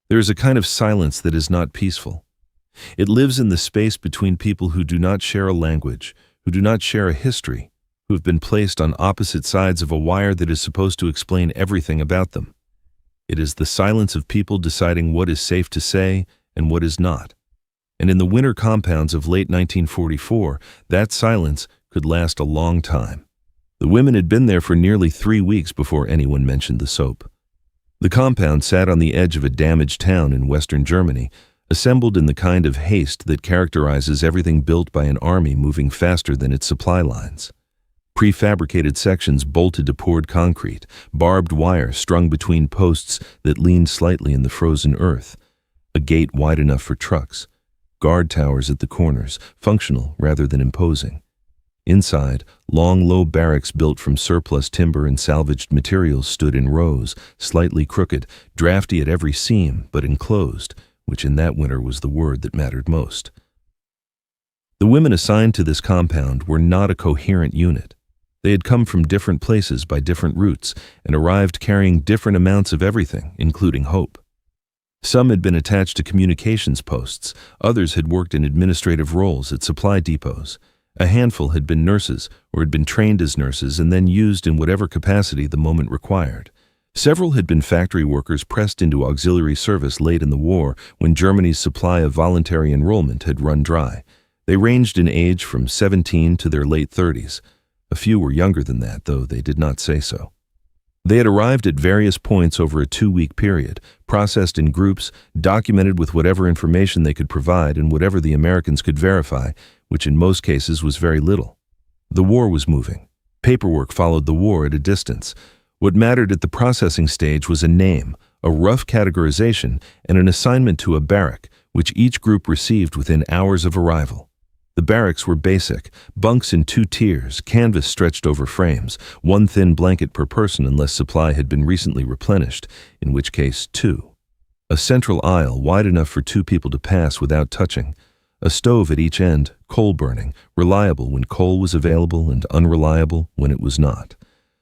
There is a kind of silence that is not peaceful. It lives in the space between people who do not share a language, who do not share a history, who have been placed on opposite sides of a wire that is supposed to explain everything about them. It is the silence of people deciding what is safe to say and what is not. And in the winter compounds of late 1944, that silence could last a long time. The women had been there for nearly 3 weeks before anyone mentioned the soap. The compound sat on the edge of a damaged town in western Germany, assembled in the kind of haste that characterizes everything built by an army moving faster than its supply lines. Prefabricated sections bolted to poured concrete, barbed wire strung between posts that leaned slightly in the frozen earth, a gate wide enough for trucks, guard towers at the corners, functional rather than imposing. Inside, long, low barracks built from surplus timber and salvaged materials stood in rows, slightly crooked, drafty at every seam, but enclosed, which in that winter was the word that mattered most. The women assigned to this compound were not a coherent unit. They had come from different places by different routes and arrived carrying different amounts of everything, including hope. Some had been attached to communications posts, others had worked in administrative roles at supply depots. A handful had been nurses or had been trained as nurses and then used in whatever capacity the moment required. Several had been factory workers pressed into auxiliary service late in the war when Germany's supply of voluntary enrollment had run dry. They ranged in age from 17 to their late 30s. A few were younger than that, though they did not say so. They had arrived at various points over a 2-week period, processed in groups, documented with whatever information they could provide and whatever the Americans could verify, which in most cases was very little. The war was moving. Paperwork followed the war at a distance. What mattered at the processing stage was a name, a rough categorization, and an assignment to a barrack, which each group received within hours of arrival. The barracks were basic, bunks in 2 tiers, canvas stretched over frames, 1 thin blanket per person unless supply had been recently replenished, in which case 2. A central aisle wide enough for 2 people to pass without touching. A stove at each end, coal burning, reliable when coal was available and unreliable when it was not.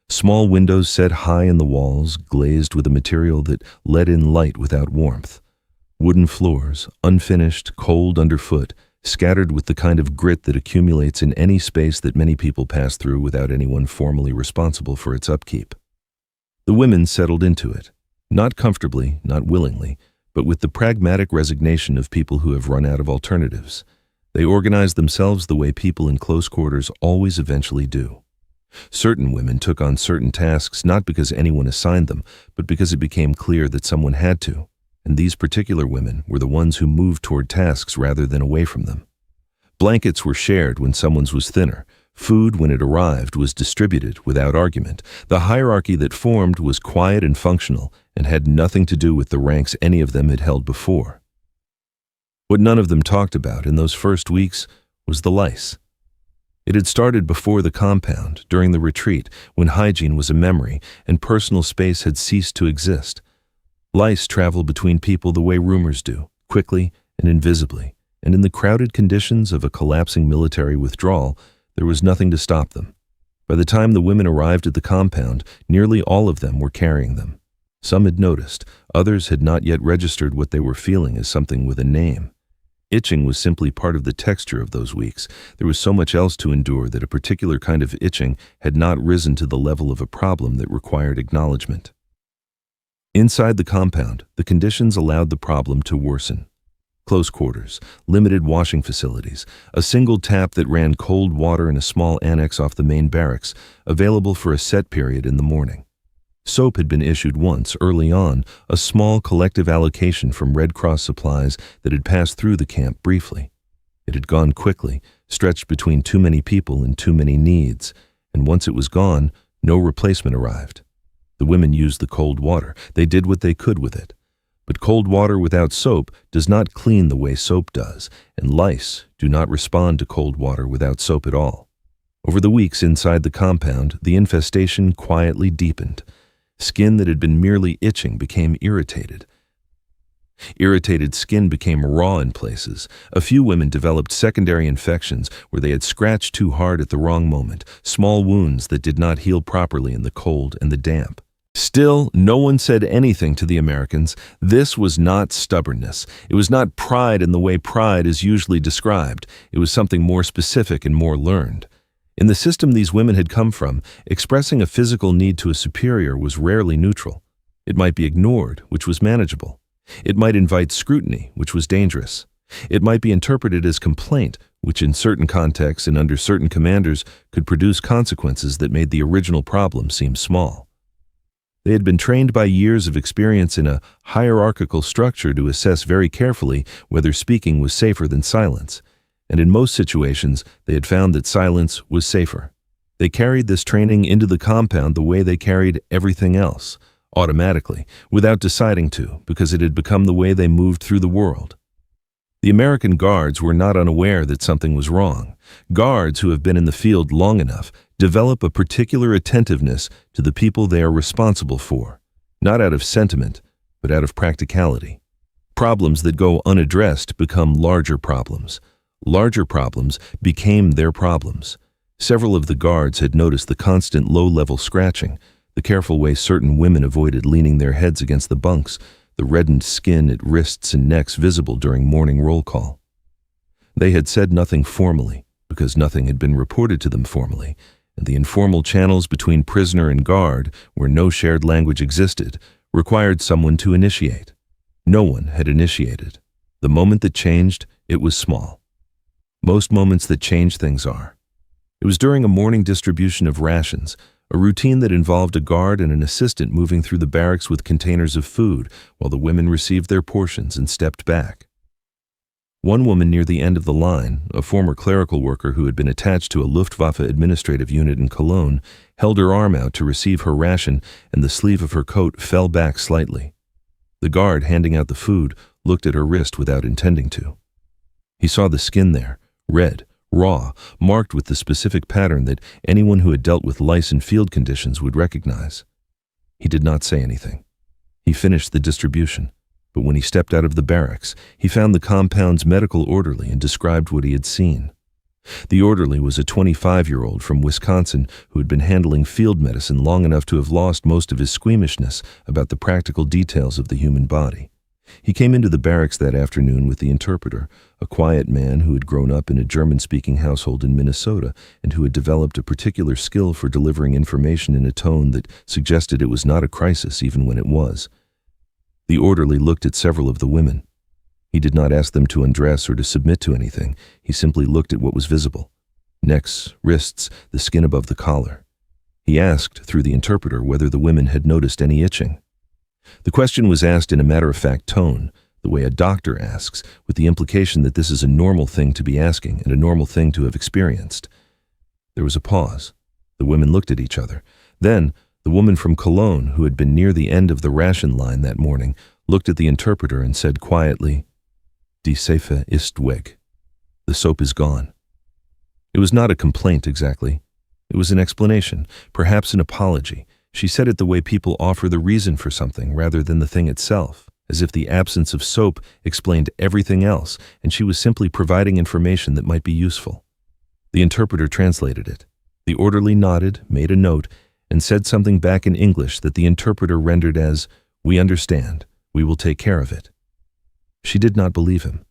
Small windows set high in the walls, glazed with a material that let in light without warmth. Wooden floors, unfinished, cold underfoot, scattered with the kind of grit that accumulates in any space that many people pass through without anyone formally responsible for its upkeep. The women settled into it, not comfortably, not willingly, but with the pragmatic resignation of people who have run out of alternatives. They organized themselves the way people in close quarters always eventually do. Certain women took on certain tasks not because anyone assigned them, but because it became clear that someone had to, and these particular women were the ones who moved toward tasks rather than away from them. Blankets were shared when someone's was thinner. Food, when it arrived, was distributed without argument. The hierarchy that formed was quiet and functional and had nothing to do with the ranks any of them had held before. What none of them talked about in those first weeks was the lice. It had started before the compound, during the retreat, when hygiene was a memory and personal space had ceased to exist. Lice travel between people the way rumors do, quickly and invisibly, and in the crowded conditions of a collapsing military withdrawal, there was nothing to stop them. By the time the women arrived at the compound, nearly all of them were carrying them. Some had noticed, others had not yet registered what they were feeling as something with a name. Itching was simply part of the texture of those weeks. There was so much else to endure that a particular kind of itching had not risen to the level of a problem that required acknowledgement. Inside the compound, the conditions allowed the problem to worsen. Close quarters, limited washing facilities, a single tap that ran cold water in a small annex off the main barracks, available for a set period in the morning. Soap had been issued once, early on, a small collective allocation from Red Cross supplies that had passed through the camp briefly. It had gone quickly, stretched between too many people and too many needs, and once it was gone, no replacement arrived. The women used the cold water. They did what they could with it. But cold water without soap does not clean the way soap does, and lice do not respond to cold water without soap at all. Over the weeks inside the compound, the infestation quietly deepened. Skin that had been merely itching became irritated. Irritated skin became raw in places. A few women developed secondary infections where they had scratched too hard at the wrong moment, small wounds that did not heal properly in the cold and the damp. Still, no one said anything to the Americans. This was not stubbornness. It was not pride in the way pride is usually described. It was something more specific and more learned. In the system these women had come from, expressing a physical need to a superior was rarely neutral. It might be ignored, which was manageable. It might invite scrutiny, which was dangerous. It might be interpreted as complaint, which in certain contexts and under certain commanders could produce consequences that made the original problem seem small. They had been trained by years of experience in a hierarchical structure to assess very carefully whether speaking was safer than silence, and in most situations they had found that silence was safer. They carried this training into the compound the way they carried everything else, automatically, without deciding to, because it had become the way they moved through the world. The American guards were not unaware that something was wrong. Guards who have been in the field long enough develop a particular attentiveness to the people they are responsible for, not out of sentiment, but out of practicality. Problems that go unaddressed become larger problems. Larger problems became their problems. Several of the guards had noticed the constant low-level scratching, the careful way certain women avoided leaning their heads against the bunks, the reddened skin at wrists and necks visible during morning roll call. They had said nothing formally, because nothing had been reported to them formally, and the informal channels between prisoner and guard, where no shared language existed, required someone to initiate. No one had initiated. The moment that changed, it was small. Most moments that change things are. It was during a morning distribution of rations, a routine that involved a guard and an assistant moving through the barracks with containers of food while the women received their portions and stepped back. One woman near the end of the line, a former clerical worker who had been attached to a Luftwaffe administrative unit in Cologne, held her arm out to receive her ration, and the sleeve of her coat fell back slightly. The guard handing out the food looked at her wrist without intending to. He saw the skin there, red, raw, marked with the specific pattern that anyone who had dealt with lice in field conditions would recognize. He did not say anything. He finished the distribution, but when he stepped out of the barracks, he found the compound's medical orderly and described what he had seen. The orderly was a 25-year-old from Wisconsin who had been handling field medicine long enough to have lost most of his squeamishness about the practical details of the human body. He came into the barracks that afternoon with the interpreter, a quiet man who had grown up in a German-speaking household in Minnesota and who had developed a particular skill for delivering information in a tone that suggested it was not a crisis even when it was. The orderly looked at several of the women. He did not ask them to undress or to submit to anything. He simply looked at what was visible: necks, wrists, the skin above the collar. He asked, through the interpreter, whether the women had noticed any itching. The question was asked in a matter-of-fact tone, the way a doctor asks, with the implication that this is a normal thing to be asking and a normal thing to have experienced. There was a pause. The women looked at each other. Then, the woman from Cologne, who had been near the end of the ration line that morning, looked at the interpreter and said quietly, "Die Seife ist weg." The soap is gone. It was not a complaint exactly. It was an explanation, perhaps an apology. She said it the way people offer the reason for something rather than the thing itself, as if the absence of soap explained everything else and she was simply providing information that might be useful. The interpreter translated it. The orderly nodded, made a note, and said something back in English that the interpreter rendered as, "We understand. We will take care of it." She did not believe him.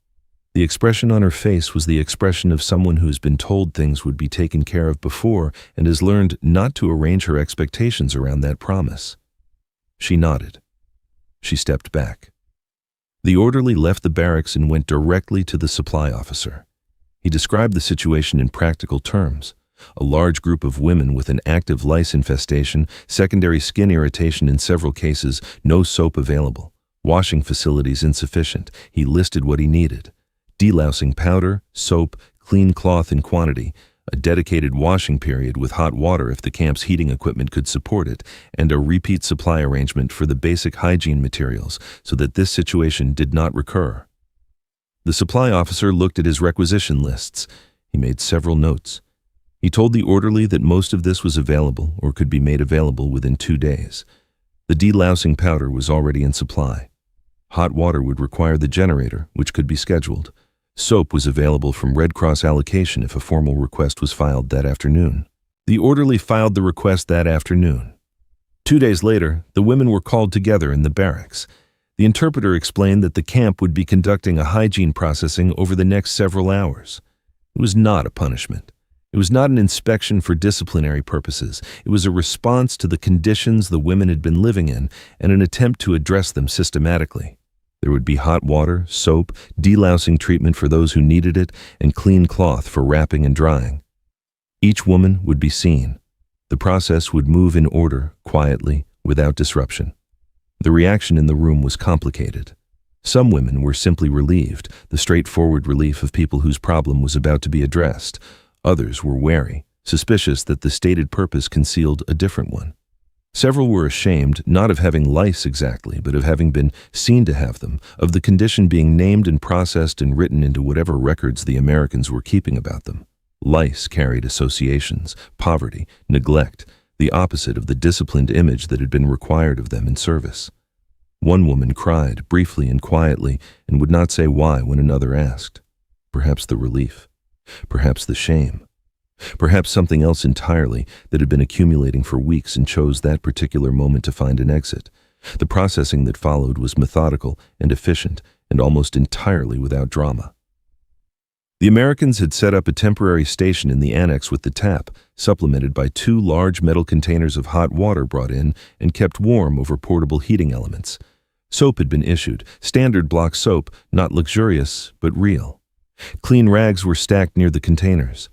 The expression on her face was the expression of someone who has been told things would be taken care of before and has learned not to arrange her expectations around that promise. She nodded. She stepped back. The orderly left the barracks and went directly to the supply officer. He described the situation in practical terms. A large group of women with an active lice infestation, secondary skin irritation in several cases, no soap available, washing facilities insufficient. He listed what he needed: delousing powder, soap, clean cloth in quantity, a dedicated washing period with hot water if the camp's heating equipment could support it, and a repeat supply arrangement for the basic hygiene materials so that this situation did not recur. The supply officer looked at his requisition lists. He made several notes. He told the orderly that most of this was available or could be made available within 2 days. The delousing powder was already in supply. Hot water would require the generator, which could be scheduled. Soap was available from Red Cross allocation if a formal request was filed that afternoon. The orderly filed the request that afternoon. 2 days later, the women were called together in the barracks. The interpreter explained that the camp would be conducting a hygiene processing over the next several hours. It was not a punishment. It was not an inspection for disciplinary purposes. It was a response to the conditions the women had been living in and an attempt to address them systematically. There would be hot water, soap, delousing treatment for those who needed it, and clean cloth for wrapping and drying. Each woman would be seen. The process would move in order, quietly, without disruption. The reaction in the room was complicated. Some women were simply relieved, the straightforward relief of people whose problem was about to be addressed. Others were wary, suspicious that the stated purpose concealed a different one. Several were ashamed, not of having lice exactly, but of having been seen to have them, of the condition being named and processed and written into whatever records the Americans were keeping about them. Lice carried associations, poverty, neglect, the opposite of the disciplined image that had been required of them in service. One woman cried, briefly and quietly, and would not say why when another asked. Perhaps the relief. Perhaps the shame. Perhaps something else entirely that had been accumulating for weeks and chose that particular moment to find an exit. The processing that followed was methodical and efficient and almost entirely without drama. The Americans had set up a temporary station in the annex with the tap, supplemented by 2 large metal containers of hot water brought in and kept warm over portable heating elements. Soap had been issued, standard block soap, not luxurious, but real. Clean rags were stacked near the containers.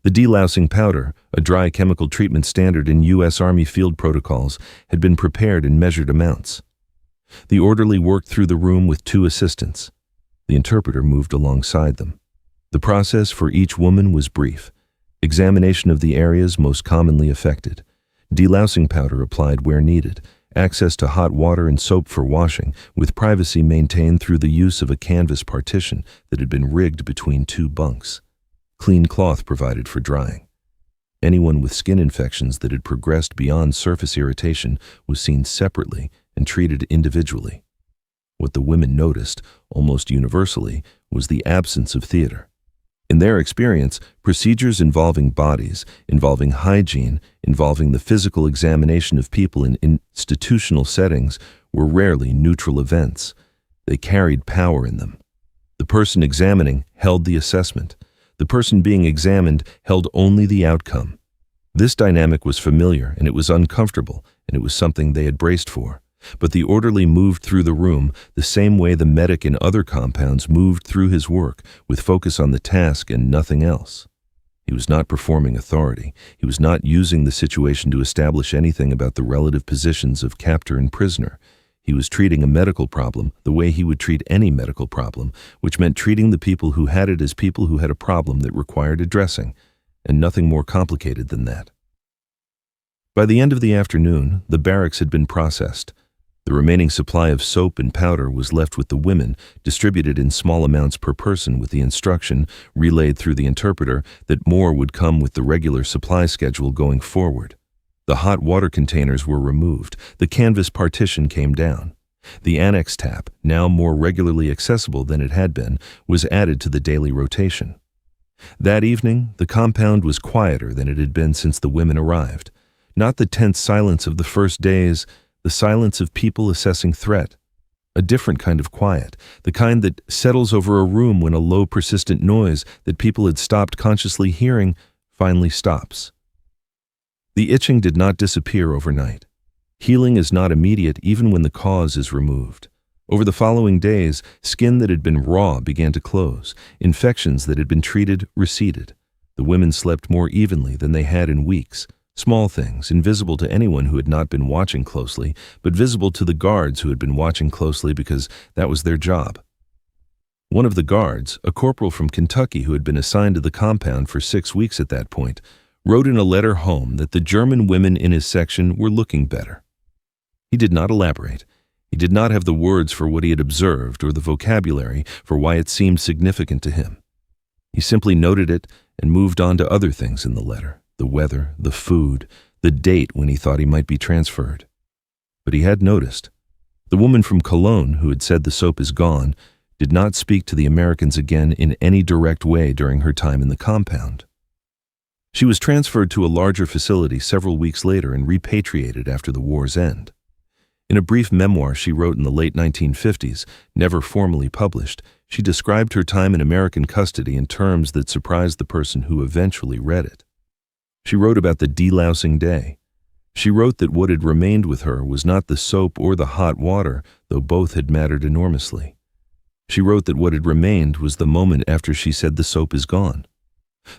The delousing powder, a dry chemical treatment standard in U.S. Army field protocols, had been prepared in measured amounts. The orderly worked through the room with 2 assistants. The interpreter moved alongside them. The process for each woman was brief. Examination of the areas most commonly affected. Delousing powder applied where needed. Access to hot water and soap for washing, with privacy maintained through the use of a canvas partition that had been rigged between 2 bunks. Clean cloth provided for drying. Anyone with skin infections that had progressed beyond surface irritation was seen separately and treated individually. What the women noticed, almost universally, was the absence of theater. In their experience, procedures involving bodies, involving hygiene, involving the physical examination of people in institutional settings were rarely neutral events. They carried power in them. The person examining held the assessment. The person being examined held only the outcome. This dynamic was familiar, and it was uncomfortable, and it was something they had braced for. But the orderly moved through the room the same way the medic in other compounds moved through his work, with focus on the task and nothing else. He was not performing authority. He was not using the situation to establish anything about the relative positions of captor and prisoner. He was treating a medical problem the way he would treat any medical problem, which meant treating the people who had it as people who had a problem that required addressing, and nothing more complicated than that. By the end of the afternoon, the barracks had been processed. The remaining supply of soap and powder was left with the women, distributed in small amounts per person with the instruction, relayed through the interpreter, that more would come with the regular supply schedule going forward. The hot water containers were removed. The canvas partition came down. The annex tap, now more regularly accessible than it had been, was added to the daily rotation. That evening, the compound was quieter than it had been since the women arrived. Not the tense silence of the first days, the silence of people assessing threat. A different kind of quiet, the kind that settles over a room when a low, persistent noise that people had stopped consciously hearing finally stops. The itching did not disappear overnight. Healing is not immediate even when the cause is removed. Over the following days, skin that had been raw began to close. Infections that had been treated receded. The women slept more evenly than they had in weeks. Small things, invisible to anyone who had not been watching closely, but visible to the guards who had been watching closely because that was their job. One of the guards, a corporal from Kentucky who had been assigned to the compound for 6 weeks at that point, wrote in a letter home that the German women in his section were looking better. He did not elaborate. He did not have the words for what he had observed or the vocabulary for why it seemed significant to him. He simply noted it and moved on to other things in the letter. The weather, the food, the date when he thought he might be transferred. But he had noticed. The woman from Cologne, who had said the soap is gone, did not speak to the Americans again in any direct way during her time in the compound. She was transferred to a larger facility several weeks later and repatriated after the war's end. In a brief memoir she wrote in the late 1950s, never formally published, she described her time in American custody in terms that surprised the person who eventually read it. She wrote about the delousing day. She wrote that what had remained with her was not the soap or the hot water, though both had mattered enormously. She wrote that what had remained was the moment after she said the soap is gone.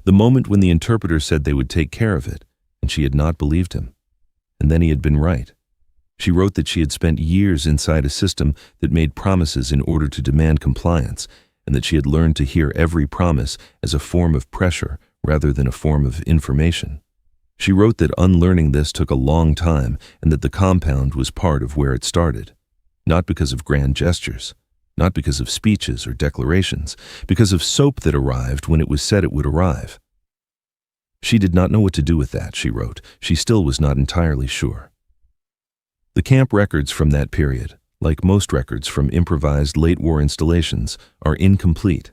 The moment when the interpreter said they would take care of it, and she had not believed him. And then he had been right. She wrote that she had spent years inside a system that made promises in order to demand compliance, and that she had learned to hear every promise as a form of pressure rather than a form of information. She wrote that unlearning this took a long time and that the compound was part of where it started. Not because of grand gestures, not because of speeches or declarations, because of soap that arrived when it was said it would arrive. She did not know what to do with that, she wrote. She still was not entirely sure. The camp records from that period, like most records from improvised late-war installations, are incomplete.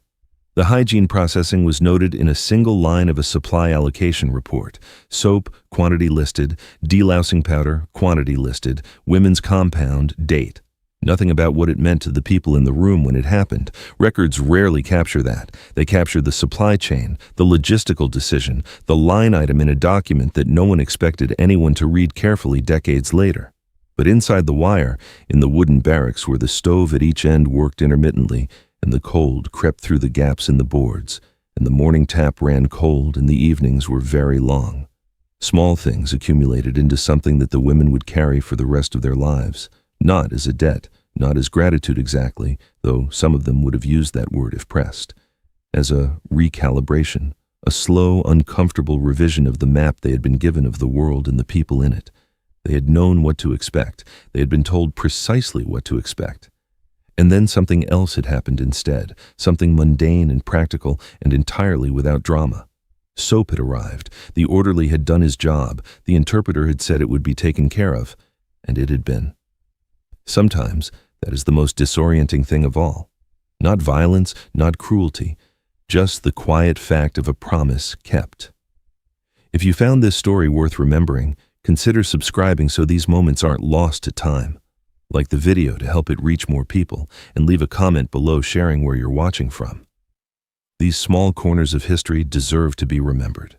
The hygiene processing was noted in a single line of a supply allocation report. Soap, quantity listed; delousing powder, quantity listed; women's compound, date. Nothing about what it meant to the people in the room when it happened. Records rarely capture that. They capture the supply chain, the logistical decision, the line item in a document that no one expected anyone to read carefully decades later. But inside the wire, in the wooden barracks where the stove at each end worked intermittently, and the cold crept through the gaps in the boards, and the morning tap ran cold and the evenings were very long. Small things accumulated into something that the women would carry for the rest of their lives, not as a debt, not as gratitude exactly, though some of them would have used that word if pressed, as a recalibration, a slow, uncomfortable revision of the map they had been given of the world and the people in it. They had known what to expect. They had been told precisely what to expect. And then something else had happened instead, something mundane and practical and entirely without drama. Soap had arrived, the orderly had done his job, the interpreter had said it would be taken care of, and it had been. Sometimes that is the most disorienting thing of all. Not violence, not cruelty, just the quiet fact of a promise kept. If you found this story worth remembering, consider subscribing so these moments aren't lost to time. Like the video to help it reach more people, and leave a comment below sharing where you're watching from. These small corners of history deserve to be remembered.